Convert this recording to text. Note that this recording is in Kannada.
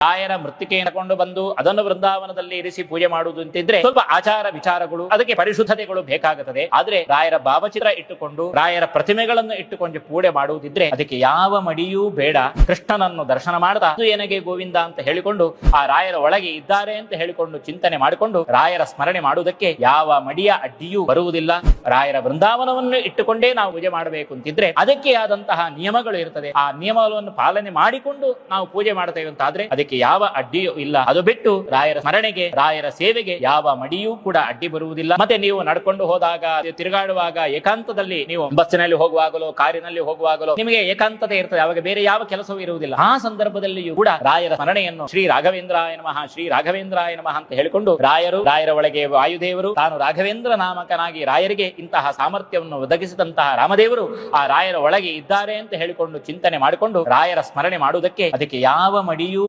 ರಾಯರ ಮೃತ್ತಿಕೆಯನ್ನು ಕೊಂಡು ಬಂದು ಅದನ್ನು ವೃಂದಾವನದಲ್ಲಿ ಇರಿಸಿ ಪೂಜೆ ಮಾಡುವುದು ಅಂತಿದ್ರೆ ಸ್ವಲ್ಪ ಆಚಾರ ವಿಚಾರಗಳು, ಅದಕ್ಕೆ ಪರಿಶುದ್ಧತೆಗಳು ಬೇಕಾಗುತ್ತದೆ. ಆದ್ರೆ ರಾಯರ ಭಾವಚಿತ್ರ ಇಟ್ಟುಕೊಂಡು ರಾಯರ ಪ್ರತಿಮೆಗಳನ್ನು ಇಟ್ಟುಕೊಂಡು ಪೂಜೆ ಮಾಡುವುದಿದ್ರೆ ಅದಕ್ಕೆ ಯಾವ ಮಡಿಯೂ ಬೇಡ. ಕೃಷ್ಣನನ್ನು ದರ್ಶನ ಮಾಡ್ತಾ ಏನಗೆ ಗೋವಿಂದ ಅಂತ ಹೇಳಿಕೊಂಡು ಆ ರಾಯರ ಒಳಗೆ ಇದ್ದಾರೆ ಅಂತ ಹೇಳಿಕೊಂಡು ಚಿಂತನೆ ಮಾಡಿಕೊಂಡು ರಾಯರ ಸ್ಮರಣೆ ಮಾಡುವುದಕ್ಕೆ ಯಾವ ಮಡಿಯ ಅಡ್ಡಿಯೂ ಬರುವುದಿಲ್ಲ. ರಾಯರ ವೃಂದಾವನವನ್ನು ಇಟ್ಟುಕೊಂಡೇ ನಾವು ಪೂಜೆ ಮಾಡಬೇಕು ಅಂತಿದ್ರೆ ಅದಕ್ಕೆ ಆದಂತಹ ನಿಯಮಗಳು ಇರ್ತದೆ. ಆ ನಿಯಮಗಳನ್ನು ಪಾಲನೆ ಮಾಡಿಕೊಂಡು ನಾವು ಪೂಜೆ ಮಾಡ್ತೇವೆ ಅಂತಾದ್ರೆ ಅದಕ್ಕೆ ಯಾವ ಅಡ್ಡಿಯೂ ಇಲ್ಲ. ಅದು ಬಿಟ್ಟು ರಾಯರ ಸ್ಮರಣೆಗೆ, ರಾಯರ ಸೇವೆಗೆ ಯಾವ ಮಡಿಯೂ ಕೂಡ ಅಡ್ಡಿ ಬರುವುದಿಲ್ಲ. ಮತ್ತೆ ನೀವು ನಡ್ಕೊಂಡು ಹೋದಾಗ, ತಿರುಗಾಡುವಾಗ, ಏಕಾಂತದಲ್ಲಿ ನೀವು ಬಸ್ಸಿನಲ್ಲಿ ಹೋಗುವಾಗಲೋ ಕಾರಿನಲ್ಲಿ ಹೋಗುವಾಗಲೋ ನಿಮಗೆ ಏಕಾಂತತೆ ಇರ್ತದೆ. ಅವಾಗ ಬೇರೆ ಯಾವ ಕೆಲಸವೂ ಇರುವುದಿಲ್ಲ. ಆ ಸಂದರ್ಭದಲ್ಲಿಯೂ ಕೂಡ ರಾಯರ ಸ್ಮರಣೆಯನ್ನು ಶ್ರೀ ರಾಘವೇಂದ್ರಾಯ ನಮಃ, ಶ್ರೀ ರಾಘವೇಂದ್ರಾಯ ನಮಃ ಅಂತ ಹೇಳಿಕೊಂಡು ರಾಯರ ಒಳಗೆ ವಾಯುದೇವರು ತಾನು ರಾಘವೇಂದ್ರ ನಾಮಕನಾಗಿ ರಾಯರಿಗೆ ಇಂತಹ ಸಾಮರ್ಥ್ಯವನ್ನು ಒದಗಿಸಿದಂತಹ ರಾಮದೇವರು ಆ ರಾಯರ ಒಳಗೆ ಇದ್ದಾರೆ ಅಂತ ಹೇಳಿಕೊಂಡು ಚಿಂತನೆ ಮಾಡಿಕೊಂಡು ರಾಯರ ಸ್ಮರಣೆ ಮಾಡುವುದಕ್ಕೆ ಅದಕ್ಕೆ ಯಾವ ಮಡಿಯೂ